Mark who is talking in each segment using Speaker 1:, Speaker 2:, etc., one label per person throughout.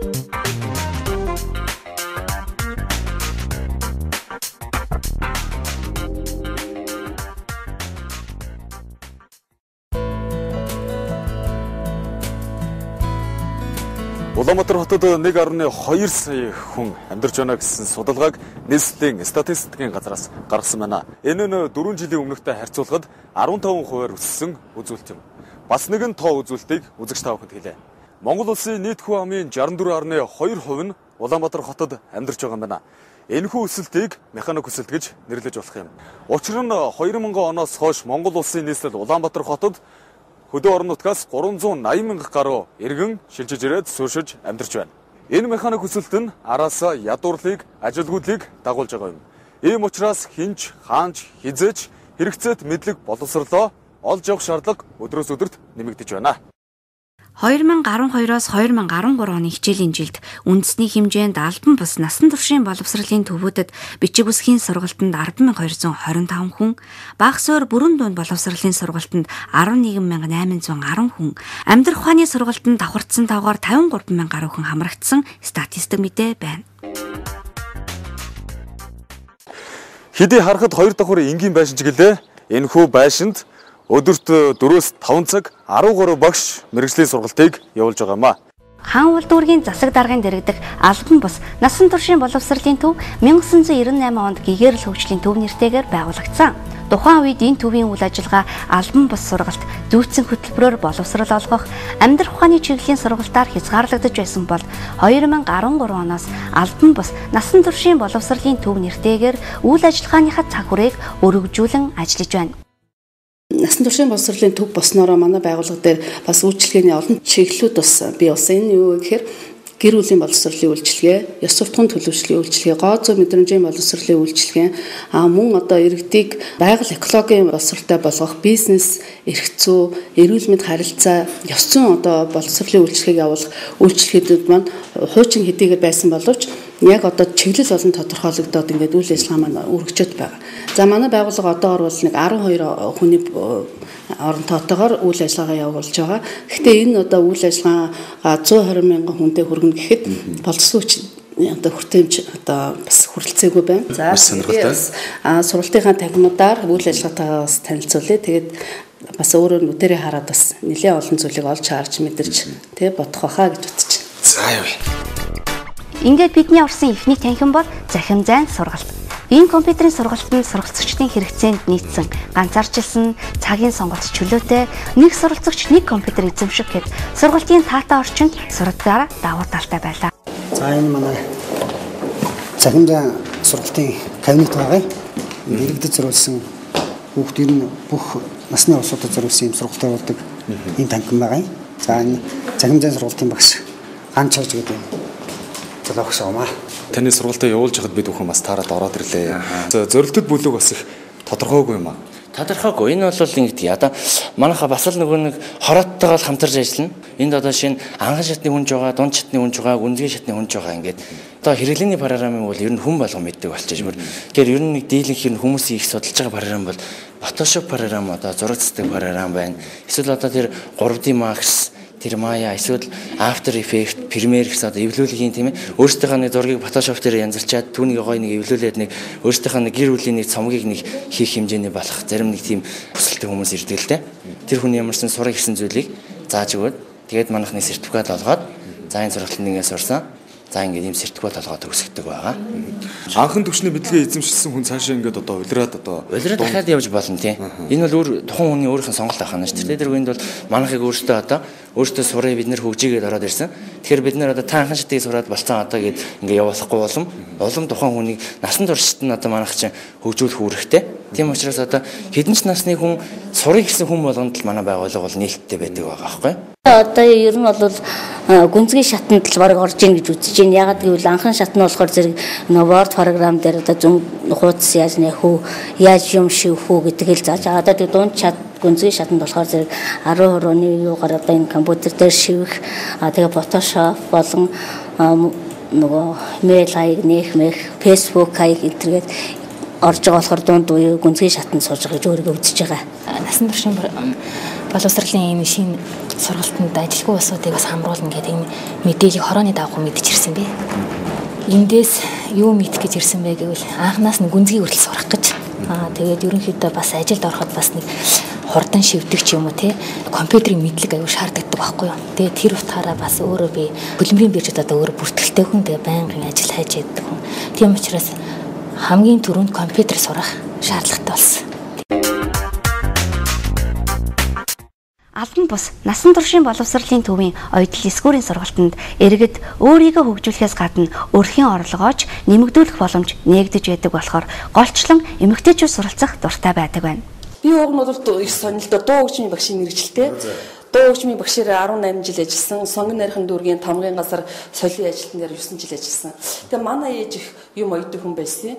Speaker 1: Улаанбаатар хотод 1.2 сая хүн амьдарч байна гэсэн судалгааг нийслэлийн статистикийн газраас гаргасан байна. Энэ нь 4 жилийн өмнөхтэй харьцуулахад 15% өссөн үзүүлэлт юм. Бас нэгэн тоо үзүүлэлтийг үзэгч та бүхэнд хэлье. Монгол улсын нийт хүн амын 64.2% нь Улаанбаатар хотод амьдарч байгаа юм байна. Энэхүү өсөлтийг механик өсөлт гэж нэрлэж болох юм. Учир нь 2000 оноос хойш Монгол улсын нийслэл Улаанбаатар хотод хөдөө орон нутгаас 380 мянга гаруй иргэн шилжиж ирээд сууршиж амьдарч байна. Энэ механик өсөлт нь араасаа ядуурлыг, ажилгүйдлийг дагуулж байгаа юм. Ийм учраас хинч, хаанч, хизээч хэрэгцээт мэдлэг боловсрлоо олж явах шаардлага өдрөөс өдөрт нэмэгдэж байна.
Speaker 2: 2012-оос 2013 оны хичээлийн жилд үндэсний хэмжээнд албан бус насан туршийн боловсролын төвүүдэд бичиг үсгийн сургалтанд 10,225 хүн, багц уур бүрэн дунд боловсролын сургалтанд 11,810 хүн, амьдрах ухааны сургалтанд давхардсан тоогоор 53,000 гаруй хүн хамрагдсан статистик мэдээ байна.
Speaker 1: Хэдий харахад 2 давхар энгийн байшин ч гэлээ. Энэхүү байшинд өдөрт 4-5 цаг 13 багш мэргэжлийн сургалтыг явуулж байгаа юм а.
Speaker 2: Хаан улдуургийн засаг даргын дэргэдэх албан бус насан туршийн боловсролын төв 1998 онд гэгэрэл хөгжлийн төв нэртэйгээр байгуулагдсан. Тухайн үед энэ төвийн үйл ажиллагаа албан бус сургалт, зүйцэн хөтөлбөрөөр боловсрол олгох, амьдрах ухааны чиглэлийн сургалтаар хязгаарлагдаж байсан бол 2013 оноос албан бус насан туршийн боловсролын төв нэртэйгээр үйл ажиллагааныхаа цаг хүрээг өргөжүүлэн ажиллаж байна.
Speaker 3: Насан туршийн боловсролын төв болсноороо манай байгууллага дээр бас үйлчилгээний олон чиглэлүүд бас бий болсон. Энэ юу гэхээр гэр бүлийн боловсролын үйлчилгээ, ёс суртахуун төлөвшлийн үйлчилгээ, гоо зөө мэдрэмжийн боловсролын үйлчилгээ, мөн одоо иргэдийг байгаль экологийн боловсролтой болгох, бизнес, эрх зүй, эрүүл мэнд харилцаа, ёс зүйн одоо боловсролын үйлчилгээг явуулах үйлчилгээүүд маань хуучин хэдийгээр байсан боловч яг одоо чиглэл болон тодорхойлогдоод ингээд үйл ажиллагаа маань өргөжөд байгаа. За манай байгууллага одоогор бол нэг 12 хүний орон тоотойгоор үйл ажиллагаа явуулж байгаа. Гэхдээ энэ одоо үйл ажиллагаа 120 мянган хүнтэй хүргэнэ гэхэд боловсролч одоо хүртээмж одоо бас хүрэлцээгүй байна. За сургалтынхаа тагнуудаар үйл ажиллагаатай бас танилцуулъя. Тэгээд бас өөрөө нүдэрээ хараад бас нэлээд олон зүйлийг олж харж мэдэрч бодох байхаа гэж бодож байна.
Speaker 1: За яа.
Speaker 2: Ингээд бидний орсон эхний танхим бол захим зайн сургалт. Энэ компьютерийн сургалтанд сургалтчдын хэрэгцээнд нийцсэн ганцаарчилсан цагийн сонголт чөлөөтэй нэг суралцагч нэг компьютер эзэмших гэд сургалтын таатай орчинд сургалтаараа давуу талтай байлаа.
Speaker 4: За энэ манай захим зайн сургалтын кабинет байгаа. Иргэдэд зориулсан хүүхдүүд нь бүх насны улсуудад зориулсан юм сургалт явуулдаг энэ танхим байгаа. За энэ захим зайн сургалтын багш ганц чарж гэдэг юм. Залгасаамаа.
Speaker 1: Таны сургалтаа явуулж хахад бид бүхэн бас таарад ороод ирлээ. Зорилтод бүлэг бас их тодорхойгүй юм аа.
Speaker 5: Тодорхойгүй. Энэ бол ингэдэг. Одоо манайха бас л нөгөө нэг хорооттойгоо хамтарч ажиллана. Энд одоо шинэ анхан шатны хүнж байгаа, дунд шатны хүнж байгаа, гүнзгий шатны хүнж байгаа ингээд. Одоо хэрэглээний програмын бол ер нь хүн болгон мэддэг болчихж байна. Тэгэхээр ер нь нэг дийлэнх юм хүмүүсийн их судалж байгаа програм бол Photoshop програм, одоо зураг цэцдэг програм байна. Эсвэл одоо тэр 3D Max, тэр Maya, эсвэл After Effects, Premiere гэсэн одоо эвлүүлгийн тийм ээ. Өөрсдийнхөө нэг зургийг Photoshop дээр янзалчаад түүнийг гоё нэг эвлүүлээд нэг өөрсдийнхөө нэг гэр бүлийн нэг цомгийг нэг хийх хэмжээний болох зарим нэг тийм хүсэлтэй хүмүүс ирдэг л дээ. Тэр хүний ямарсан сурах гэсэн зүйлийг зааж өгөөд тэгээд манайхны сертификат олгоод за энэ сургалтанд ингээс сурсан. За ингээд ийм сертификат олгоод өгсгдөг байгаа.
Speaker 1: Анхан төвчний мэдлэгээ эзэмшсэн хүн цаашаа ингээд одоо улираад
Speaker 5: дахиад явж болно тий. Энэ бол тухайн хүний өөрийнх нь сонголт авах нь шүү дээ. Тэр үеинд бол манайхыг өөртөө сурыг бид нэр хөгжигээд ороод ирсэн. Тэгэхээр бид нэр одоо та анхан шатыг сураад болцсон одоо гээд ингээд явуулахгүй улам тухайн хүнийг насан туршид нь одоо манайх чинь хөгжүүлэх үүрэгтэй. Тийм учраас одоо хэдэн ч насны хүн сурыг гэсэн хүн болгонд л манай байгууллага бол нээлттэй байдаг байгаа байхгүй.
Speaker 6: Одоо ер нь бол гүнзгий шатанд л бараг орж ийн гэж үзэж байна. Ягаад гэвэл анхан шат нь болохоор зэрэг Word програм дээр одоо зүүн хуудас яаж нэх үү, яаж юм шивэх үү гэдгийг л зааж. Одоо тэг дунд шат гүнзгий шатанд болохоор зэрэг 10%-ны юугаар одоо энэ компьютер дээр шивэх, тэгээ Photoshop болон нөгөө mail хаяг нэх, Facebook хаяг интернет орж байгаа болохоор дунд үе гүнзгий шатанд сууж байгаа гэж өөрийгөө үзэж байгаа.
Speaker 7: Насан туршийн боловсролын энэ шинэ сургалтанд ажилгүй усуудыг бас хамруулна гэдэг энэ мэдээллийг хорооны давхар мэдчих ирсэн бэ. Эндээс юу мэдэх гэж ирсэн бэ гэвэл анханаас нь гүнзгий хүртэл сурах гэж. Тэгээд ерөнхийдөө бас ажилд ороход бас нэг хурдан шивдэг ч юм уу те компьютерийн мэдлэг аюу шаарддаг байхгүй юу. Тэгээд тэр утгаараа бас өөрөө би хөдөлмөрийн биржид одоо өөрөө бүртгэлтэй хүн тэгээд байнгын ажил хайж яддаг хүн. Тийм учраас хамгийн түрүүнд компьютер сурах шаардлагатай болсон.
Speaker 2: Албан бус насан туршийн боловсролын төвийн оюутал эсгүүрийн сургалтанд иргэд өөрийгөө хөгжүүлэхээс гадна өрхийн орлогооч нэмэгдүүлэх боломж нээгдэж байдаг болохоор голчлон эмэгтэйчүүд суралцах дуртай байдаг байна.
Speaker 3: Би уг нь бол их сонирхолтой дуу хөгжмийн багшийн мэргэжилтэй. Дуу хөгжмийн багшаар 18 жил ажилласан. Сонгон найрхан дүүргийн тамгын газар соёлын ажилтан дээр 9 жил ажилласан. Тэгээ манай ээж их юм оюутан хүн байсан.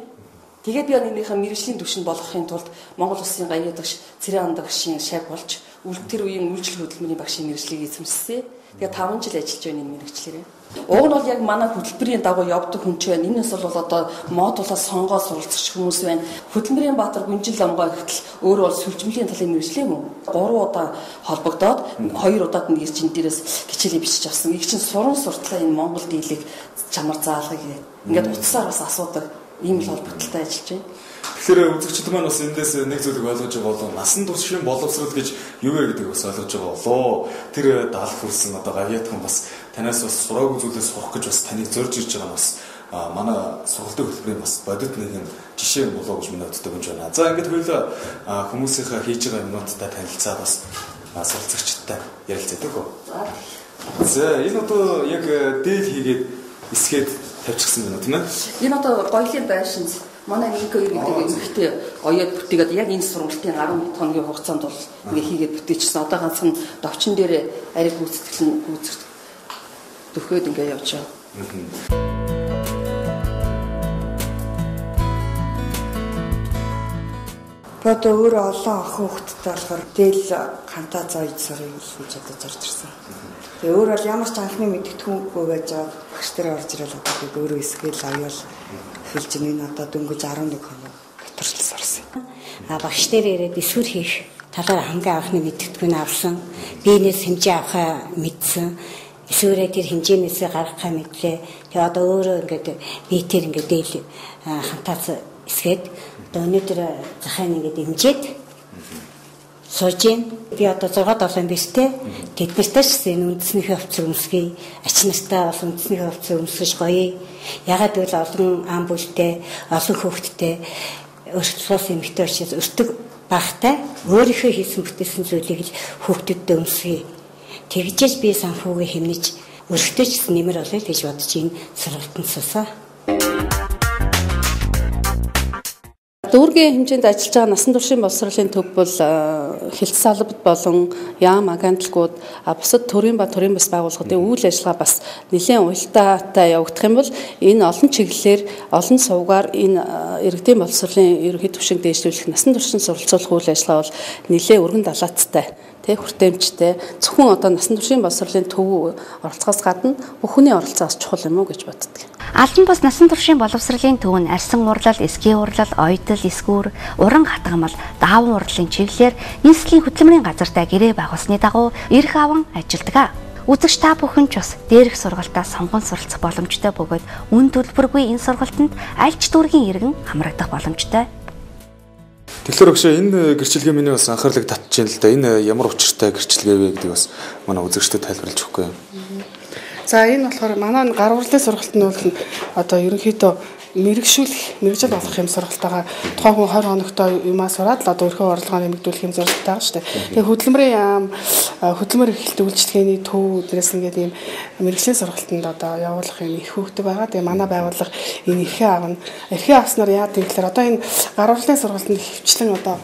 Speaker 3: Тэгээд би энийхээ мэргэжлийн түвшинд болгохын тулд Монгол Улсын гаяа дагш цэрэн андагшийн шав болж тэр үеийн үйлчлэл хөдөлмөрийн багшийн мэргэжлийг эзэмшсэн. Тэгээ 5 жил ажиллаж байна энэ мэргэжлэрээ. Уг нь бол яг манай хөтөлбөрийн дагуу явдаг хүн ч байна. Энэс бол одоо мод улаас сонгоо суралцах хүмүүс байна. Хөтөлбөрийн Баатар Гүнжил Ломгой гэтэл өөрөө бол сүлжмлийн талын мэргэжлээ мөн. 3 удаа холбогдоод 2 удаад нь ирж энэ дээрээс хичээлээ бичиж авсан. Их чинь суран суртлаа энэ Монгол дийлэг чамар заалгыг ингээд утсаар бас асуудаг. Ийм л холбогдолтой ажиллаж байна.
Speaker 1: Тэгэхээр үзэгчид маань бас эндээс нэг зүйлийг ойлгож байгаа болоо насан туршийн боловсрол гэж юу вэ гэдгийг бас ойлгож байгаа болоо. Тэр даалх хүрсэн одоо гавьяатхан бас танаас бас сураагүй зүйлээс сурах гэж бас таныг зорж ирж байгаа нь бас манай сургалтын хөтөлбөрийн бас бодит нэгэн жишээ болоо гэж минь боддог юм байна. За ингээд хоёулаа хүмүүсийнхээ хийж байгаа юмнуудтай танилцаад бас суралцагчдтай ярилцдаг уу. За энэ одоо яг дээл хийгээд эсгээд тавьчихсан байна тийм ээ.
Speaker 3: Энэ одоо гоёлын байшинс манай нэг хоёр гэдэг эмэгтэй оёод бүтээгээд яг энэ сургалтын 11 хоногийн хугацаанд бол ингээ хийгээд бүтээчихсэн. Одоо ганцхан довчин дээр ариг гүйцэтгэл төхөөд ингээ явж байгаа.
Speaker 8: Одоо өөрөө олон охин хүүхэдтэй болохоор дээл хантаа зоёж сурыг гэж одоо зорж ирсэн. Тэгээ өөр бол ямар ч анхны мэддэхүүнгүй байж байгаа багш нар орж ирэл одоо би өөрөө эсгээл аяал хэлж энэ одоо дөнгөж 11 хоног готөрчл сурсан.
Speaker 6: Багш нар ирээд эсвэр хийх талаар хамгийн анхны мэддэхүүн авсан. Биенээс хэмжээ авахаа мэдсэн. Эсвэрээ тэр хэмжээнээсээ гаргахаа мэдлээ. Тэгээ одоо өөрөө ингээд биетээр ингээд дээл хантаац эсгээд одоо өнөөдөр захын ингээд имжээд сууж гин би одоо 6-7 бистэй тэднэртэй ч энэ үндэснийхээ хувцас өмсгий ач нартай бас үндэснийхээ хувцас өмсгөж гоё. Ягаад гэвэл олон ам бүлтэй олон хүүхэдтэй өргөцлөөс эмэгтэй учраас өртөг багтай өөрийнхөө хийсэн бүтээсэн зүйлийг л хүүхдэдтэй өмсгий. Тэгжээж би санхүүгээ хэмнэж өргөтөж нэмэр олё гэж бодож энэ сургалтанд суусаа.
Speaker 3: Дүүргийн хэмжээнд ажиллаж байгаа насан туршийн боловсролын төв бол хилцэн салбарт болон яам агентлагууд бусад төрийн ба төрийн бас байгууллагуудын үйл ажиллагаа бас нэлээд уялдаатай явагдах юм бол энэ олон чиглэлээр олон сувгаар энэ иргэдийн боловсролын ерөнхий түвшинг дээшлүүлэх насан туршийн суралцуулах үйл ажиллагаа бол нэлээд өргөн далаацтай хүртээмжтэй зөвхөн одоо насан туршийн боловсролын төв оролцохоос гадна бүх хүний оролцоо бас чухал юм уу гэж боддог.
Speaker 2: Албан бус насан туршийн боловсролын төв нь арьсан урлал, эсгийн урлал, оюутал, эсгүүр, уран хатгамал, дааван урлалын чиглэлээр нийслэлийн хөтөлмөрийн газартай гэрээ байгуулсны дагуу эрх аван ажилладаг. Үзэгч та бүхэн ч бас дээрх сургалтаас сонгон суралцах боломжтой бөгөөд үн төлбөргүй энэ сургалтанд аль ч дүүргийн иргэн хамрагдах боломжтой.
Speaker 1: Тэгэхээр өгшөө энэ гэрчлэгээ миний бас анхаарлыг татж байна л да. Энэ ямар учиртай гэрчлэгээ вэ гэдгийг бас манай үзэгчдэд тайлбарлаж өгөхгүй юм.
Speaker 3: За энэ болохоор манай гар урлалын сургалт нь бол одоо ерөнхийдөө мэрэгжил болох юм сургалтайгаа тухайн хүн 20 хоногтой юмаа сураад л одоо өөрийнхөө орлогоо нэмэгдүүлэх юм зорилготой байгаа шүү дээ. Тэгээ хөдөлмөр эрхлэлт үйлчлэгээний төв дээрээс ингээд ийм мэрэгжлийн сургалтанд одоо явуулах юм их хөвгдөг байгаа. Тэгээ манай байгууллага энэ эрхээ авна. Эрхээ авснаар яа гэвэл одоо энэ гар урлалын сургалтанд хөвчлэн одоо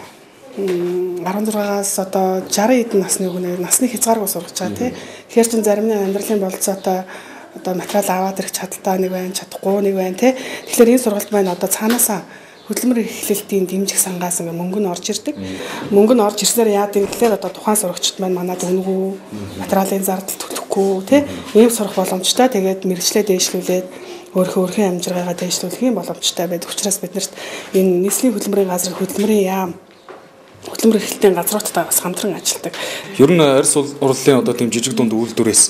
Speaker 3: 16-аас одоо 60 эдэн насны хүн насны хязгааргүй сургаж байгаа тийм. Тэгэхээр чин зарим нь амьдралын болцоотой одоо материал аваад ирэх чадaltaа нэг байна, чадахгүй нэг байна тий. Тэгэхээр энэ сургалт маань одоо цаанаасаа хөдөлмөр эрхлэлтийн дэмжих сангаас ингээ мөнгө нь орж ирдэг. Мөнгө нь орж ирснээр яа гэвэл одоо тухайн сурагчид маань манад үнэгүй материалын зардал төлөхгүй тий. Ийм сурах боломжтой. Тэгээд мэрэгчлээ дээшлүүлээд өөрхийн амжиргаагаа дээшлүүлэх юм боломжтой байдаг. Учираас биднэрт энэ нийслэлийн хөдөлмөрийн газар хөдөлмөрийн хөдөлмөр эрхлэлтийн газруудтай бас хамтран ажилладаг.
Speaker 1: Ер нь арьс урлалын одоо тийм жижиг дунд үйлдвэрээс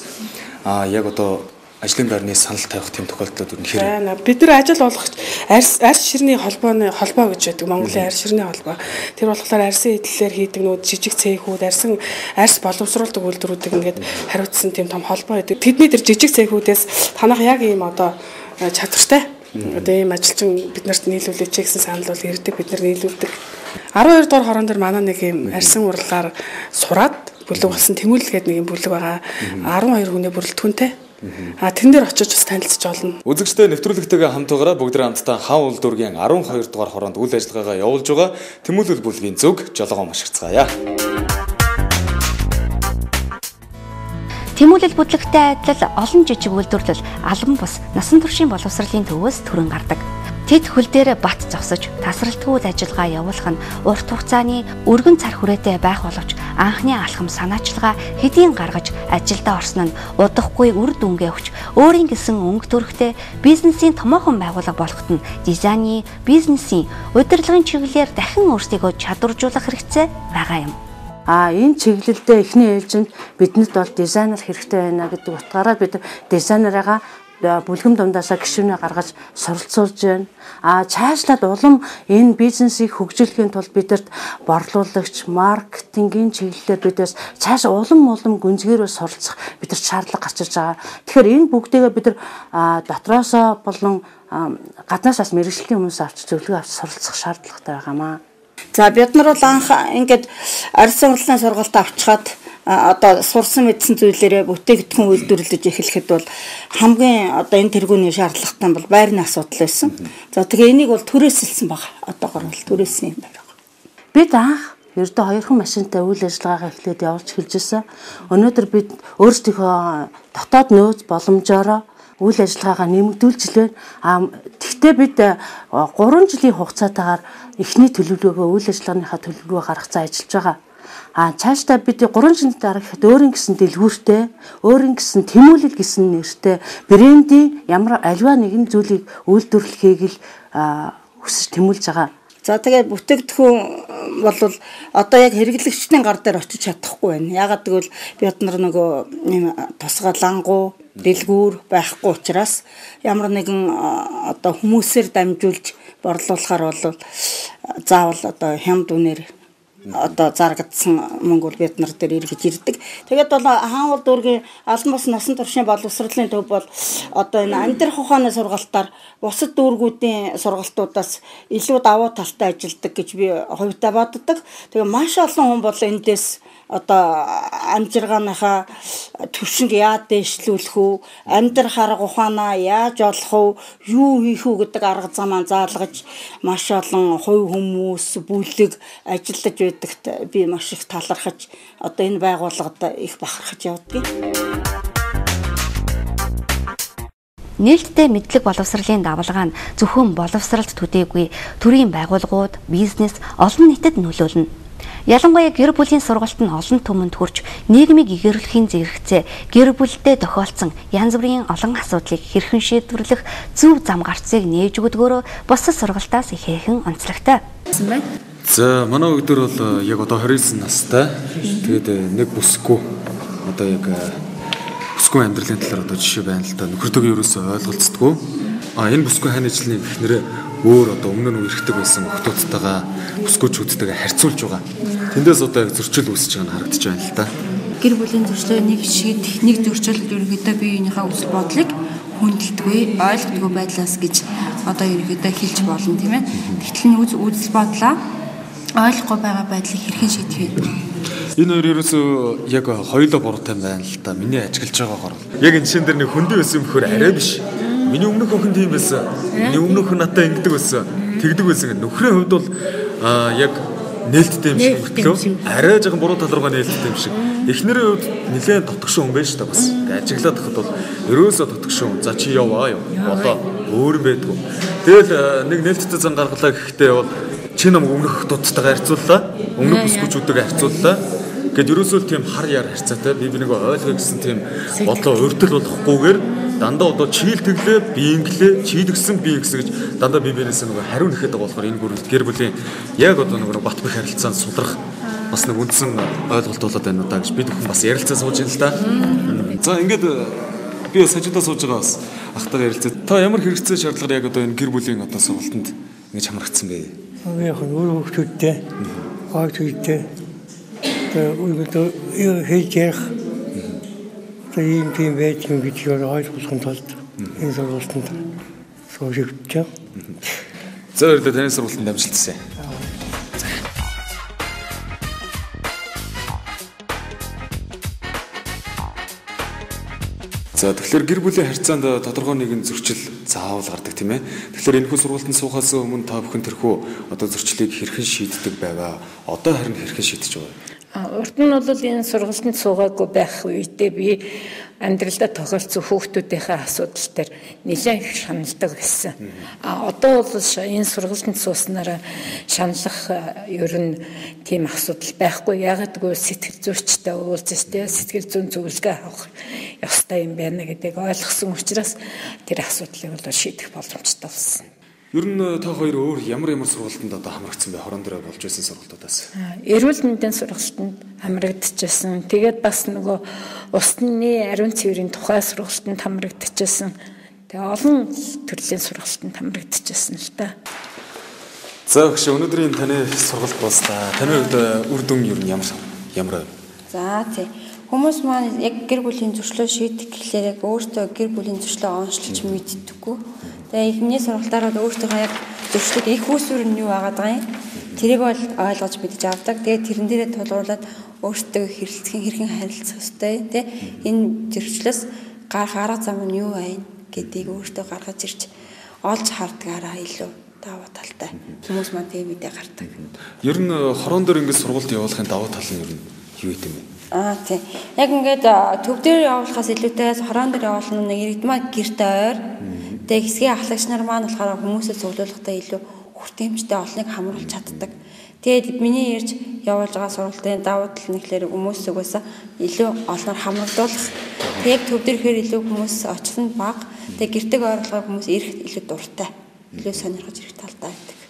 Speaker 1: яг одоо ажлын байрны санал тавих тийм тохиолдлууд ер нь хэрэг.
Speaker 3: Бид нар ажил болгох арьс ширний холбоо гэж байдаг. Монголын арьс ширний холбоо. Тэр болохоор арьсын эдлэлээр хийдэг нүүд жижиг цэхүүд, арьс боловсруулдаг үйлдвэрүүдийг ингээд хариуцсан тийм том холбоо байдаг. Тэдний тэр жижиг цэхүүдээс танах яг ийм одоо чадвартай одоо ийм ажилчин бид нарт нийлүүлээч гэсэн санал бол ирдэг, бид нар нийлүүлдэг. 12 дугаар хорон дээр манай нэг ийм арьсан урлагаар сураад бүлэг болсон Тэмүүлэл гэдэг нэг юм бүлэг байгаа. 12 хүний бүрэлдэхүүнтэй. Тэн дээр очиж бас танилцж олно.
Speaker 1: Үзэгчтэй нэвтрүүлэгтэйгээ хамтаагаараа бүгд хамтдаа Хав улдургийн 12 дугаар хоронд үйл ажиллагаагаа явуулж байгаа Тэмүүлэл бүлгийн зүг жолгоо машигцгаая.
Speaker 2: Тэмүүлэл бүтлэгтэй адил олон жижиг үйлдвэрлэл албан бус насан туршийн боловсролын төвөөс түрэн гардаг. Тэд хөл дээр бат зогсож тасралтгүй ажиллагаа явуулах нь урт хугацааны өргөн цар хүрээтэй байх боловч анхны алхам санаачилгаа хэдийн гаргаж ажилдаа орсон нь удахгүй үр дүнгээ өгч өөрийн гэсэн өнгө төрхтэй бизнесийн томоохон байгууллага болоход нь дизайны, бизнесийн, удирдлагын чиглэлээр дахин өөрсдийгөө чадваржуулах хэрэгцээ байгаа юм.
Speaker 9: Энэ чиглэлдээ эхний ээлжинд биднэрт бол дизайнер хэрэгтэй байна гэдэг утгаараа бид дизайнераа бүлгэм дундаас гишүүнээ гаргаж суралцуулж байна. Цаашлаад улам энэ бизнесийг хөгжүүлэхийн тулд бидэрт борлуулагч, маркетингийн чиглэлээр бидээс цааш улам гүнзгийрөө суралцах бидэрт шаардлага гарч ирж байгаа. Тэгэхээр энэ бүгдээгээ бид нар дотроосоо болон гаднаас бас мэргэжлийн хүмүүс авч зөвлөгөө авч суралцах шаардлагатай байгаамаа.
Speaker 6: За бид нар бол анх ингээд арьс урлалын сургалт авчихад одоо сурсан мэдсэн зүйлээрээ бүтээгдэхүүн үйлдвэрлэж эхлэхэд бол хамгийн одоо энэ тэргүүний шаардлагатай бол байрны асуудал байсан. За тэгээ энийг бол түрээсэлсэн баг. Одоогор бол түрээсэн юм байна.
Speaker 9: Бид анх ердөө хоёрхан машинтай үйл ажиллагаагаа эхлээд явуулж эхэлж байсан. Өнөөдөр бид өөрсдийнхөө дотоод нөөц боломжоор үйл ажиллагаагаа нэмэгдүүлж байна. Тэгвэл бид 3 жилийн хугацаатаагаар эхний төлөвлөгөөгөө үйл ажиллагааныхаа төлөвлөгөө гаргацсан ажиллаж байгаа. Цаашдаа бид 3 жилийн дараа гэхэд өөрийн гэсэн дэлгүүртэй, өөрийн гэсэн Тэмүүлэл гэсэн нэртэй брендийн ямар аливаа нэгэн зүйлийг үйлдвэрлэхийг л хүсэж тэмүүлж байгаа.
Speaker 6: За тэгээд бүтээгдэхүүн бол одоо яг хэрэглэгчдийн гар дээр очиж чадахгүй байна. Ягаад гэвэл бид нар нөгөө тусгаалангуу дэлгүүр байхгүй учраас ямар нэгэн одоо хүмүүсээр дамжуулж борлуулахаар бол заавал одоо хямд үнээр одоо зарагдсан мөнгө бол бид нар дээр эргэж ирдэг. Тэгээд бол Хаан улдургийн албан бус насан туршийн боловсролын төв бол одоо энэ амьдрах ухааны сургалтаар бусад дүүргүүдийн сургалтуудаас илүү давуу талтай ажилладаг гэж би хувьдаа боддог. Тэгээ маш олон хүн бол эндээс одоо амжиргааныхаа төвшинг яаж дэвшлүүлэх үү, амьдрах арга ухаанаа яаж олох уу, юу хийх үү гэдэг арга замаа заалгаж маш олон хувь хүмүүс, бүлэг ажиллаж байдагт би маш их талархаж одоо энэ байгууллагад их бахархаж явдаг.
Speaker 2: Нээлттэй мэдлэг боловсролын давалгаа нь зөвхөн боловсролд төдийгүй төрийн байгууллагууд, бизнес, олон нийтэд нөлөөлнө. Ялангуяа гэр бүлийн сургалт нь олон түмэнд хүрч нийгмийг эгэрлэхийн зэрэгцээ гэр бүлдээ тохиолдсон янз бүрийн олон асуудлыг хэрхэн шийдвэрлэх зөв зам гарцыг нээж өгдөгөөрөө бусад сургалтаас ихээхэн онцлогтой.
Speaker 1: За манай өдөр бол яг одоо 29 настай. Тэгээд нэг бүсгүй одоо яг бүсгүй амьдралын талаар одоо жишээ байна л да. Нөхөртөө ерөөсөө ойлголцдоггүй. Энэ бүсгүй хааны жилийн эхнэрээ өөр одоо өмнө нь үргэлжлэх байсан охтуудтайгаа бүсгүйчүүдтэйгээ харьцуулж байгаа. Тэндээс одоо яг зөрчил үүсэж байгаа нь харагдаж байна л да.
Speaker 10: Гэр бүлийн зөрчлөө нэг шиг техник зөрчил ерөнхийдөө биеийнхээ үсэл бодлыг хүндэлдэггүй, ойлгодгүй байдлаас гэж одоо ерөнхийдөө хэлж болно тийм ээ. Тэгтэл нь үсэл бодлоо ойлгохгүй байгаа байдлыг хэрхэн шийдэх вэ?
Speaker 1: Энэ хоёр ерөөсөө яг хоёулаа буруутай байна л да. Миний ажиглаж байгаагаар. Яг энэ шин дээр нэг хөндөө байсан юм бөхөр арай биш. Миний өмнөх охин тийм байсан. Миний өмнөх охин надад ингэдэг байсан. Тэгдэг байсан. Нөхрийн хувьд бол яг нээлттэй юм шиг мөртлөө арай жоохон буруу тал руугаа нээлттэй юм шиг. Эхнэрийн хувьд нэлээд тотгошоо хүн байж та бас. Ажиглаад тахад бол ерөөсөө тотгошоо хүн. За чи яваа юу. Болоо өөр юм байдгүй. Тэгэл нэг нээлттэй зан гаргалаа гэхдээ бол чи нам өмнөх охтуудтайгаа харьцууллаа. Өмнөх бүсгүүчүүдтэйгээ харьцууллаа. Гэт ерөөсөө тийм хар яар харьцаатай би нэг ойлгоо гэсэн тийм бодлоо өртөл болохгүйгээр дандаа одоо чийлтгэлээ, биенглээ, чийлгсэн бие гэсэн гэж дандаа бие биенээс нэг хариу нэхэд байгаа болохоор энэ гэр бүлийн яг одоо нэг бат бэх харилцаанд судрах бас нэг үндсэн ойлголт болоод байна удаа гэж бид бүхэн бас ярилцаа сууж байна л да. За ингээд би сажидаа сууж байгаа бас ахтар ярилцаа. Та ямар хэрэгцээ шаардлагаар яг одоо энэ гэр бүлийн одоо сургалтанд ингэж хамрагдсан бэ?
Speaker 11: Яг нь өөр хүмүүстэй хаачльтэй өөрөөр хийж ярих тийм байж юм гэж ойлгуулсан тулд энэ сургалтанд сууж өгчөө.
Speaker 1: За өөрөлдөө таны сургалтанд амжилттай. За тэгэхээр гэр бүлийн харьцаанд тодорхой нэгэн зөрчил заавал гардаг тийм ээ. Тэгэхээр энэхүү сургалтанд суухаас өмнө та бүхэн тэрхүү одоо зөрчлийг хэрхэн шийддэг байгаа? Одоо харин хэрхэн шийдэж байгаа?
Speaker 12: Урд нь бол энэ сургалтанд суугаагүй байх үедээ би амьдралдаа тохиолдсон хүүхдүүдийнхээ асуудал дээр нэлээд их шаналдаг байсан. Одоо бол энэ сургалтанд сууснараа шаналах ер нь тийм асуудал байхгүй. Ягаад гэвэл сэтгэл зүйчтэй уулзстай сэтгэл зүйн зөвлөгөө авах ёстой юм байна гэдгийг ойлгосон учраас тэр асуудлыг бол шийдэх боломжтой болсон.
Speaker 1: Ер нь та хоёр өөр ямар сургалтанд одоо хамрагдсан бэ? Хорон дээр болж байсан сургалтуудаас.
Speaker 12: Эрүүл мэндийн сургалтанд хамрагдчихсан. Тэгээд бас нөгөө усны ариун цэврийн тухай сургалтанд хамрагдчихсан. Тэгээ олон төрлийн сургалтанд хамрагдчихсан л та.
Speaker 1: За өгш өнөөдрийн таны сургалт болснаа. Таны хувьд үр дүн ер нь ямар вэ?
Speaker 13: За тий. Хүмүүс маань яг гэр бүлийн зөрчлөө шийдэх гэхлээр яг өөртөө гэр бүлийн зөрчлөө онцлж мэддэггүй. Тэгээ эхний сургалтаараа өөртөө яг зөрчлөд их үүсвэр нь юу байгаа даа. Тэрийг бол ойлгож мэдж авдаг. Тэгээ тэрэн дээрээ тулгуурлаад өөртөө хэрхэн харилцах ёстой тий. Энэ зөрчлөөс гарах арга зам нь юу вэ гэдгийг өөртөө гаргаж ирж олж хардгаараа илүү давуу талтай. Хүмүүс маань тийм мэдээ гардаг.
Speaker 1: Ер нь хорон дээр ингэж сургалт явуулахын давуу тал нь ер нь юу юм бэ?
Speaker 13: Тийм. Яг ингээд төв дээр явуулахаас илүүтэй хорон дээр явуулна нэг иргэдмаа гэрте ойр. Тэгээ хэсгийн ахлагч нар маань болохоор хүмүүсээ зөвлөлөхдөө илүү хүртээмжтэй олныг хамруулж чаддаг. Тэгээд миний ярьж явуулж байгаа сургалтын давуу тал нь гэхэлэр хүмүүс угаасаа илүү олноор хамрагдуулах. Тэгээд төв дээрхээр илүү хүмүүс очихсан баг. Тэгээд гэртэг ойрлогоор хүмүүс ирэх илүү дуртай. Илүү сонирхож ирэх талтай байдаг.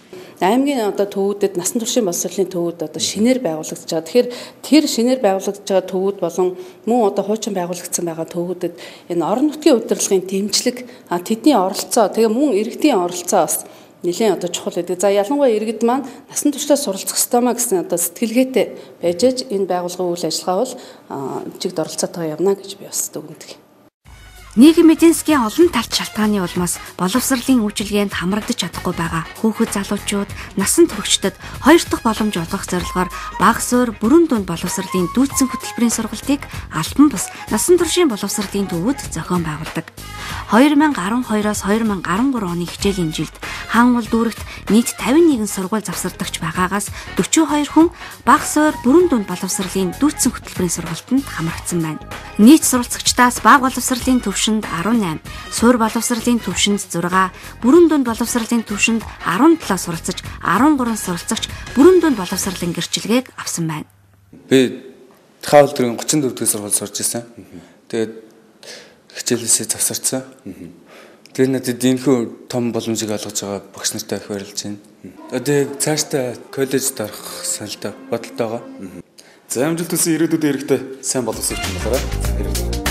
Speaker 3: Аймгийн одоо төвүүдэд насан туршийн боловсролын төвүүд одоо шинээр байгуулагдаж байгаа. Тэгэхээр тэр шинээр байгуулагдаж байгаа төвүүд болон мөн одоо хуучин байгуулагдсан байгаа төвүүдэд энэ орон нутгийн удирдлагын дэмжлэг тэдний оролцоо тэгээ мөн иргэдийн оролцоо бас нэлээд одоо чухал байдаг. За ялангуяа иргэд маань насан туршдаа суралцах ёстой маа гэсэн одоо сэтгэлгээтэй байж энэ байгууллагын үйл ажиллагаа бол чигт оролцоотойгоо явна гэж би бас дүгнэдэг.
Speaker 2: Нийгмийн эдийн засгийн олон талт шалтгааны улмаас боловсролын үйлчилгээнд хамрагдаж чадахгүй байгаа хүүхэд залуучууд, насан туршидад хоёр дахь боломж олгох зорилгоор бага суурь бүрэн дунд боловсролын дүүцэн хөтөлбөрийн сургалтыг Албан бус насан туршийн боловсролын төвүүд зохион байгуулдаг. 2012-оос 2013 оны хичээлийн жилд хаанвал дүүрэгт нийт 51 сургууль завсардагч байгаагаас 42 хүн бага суурь бүрэн дунд боловсролын дүүцэн хөтөлбөрийн сургалтанд хамрагдсан байна. Нийт суралцагчдаас бага боловсролын төвшөнд 18, суурь боловсролын төвшөнд 6, бүрэн дунд боловсролын төвшөнд 17 суралцаж, 13 суралцагч бүрэн дунд боловсролын гэрчлэгийг авсан байна.
Speaker 14: Би Хаул дэргийн 34 дэх сургуульд сурч ирсэн. Тэгээд хичээлээсээ завсарсан. Тэр надад энэхүү том боломжийг олгож байгаа багш нартай их баярлж байна. Тэгээд цаашдаа коллежид орох саналтай бодолтой байгаа.
Speaker 1: За амжилт хүсье ирээдүйд эрэхтэй сайн боловсролч юм байна.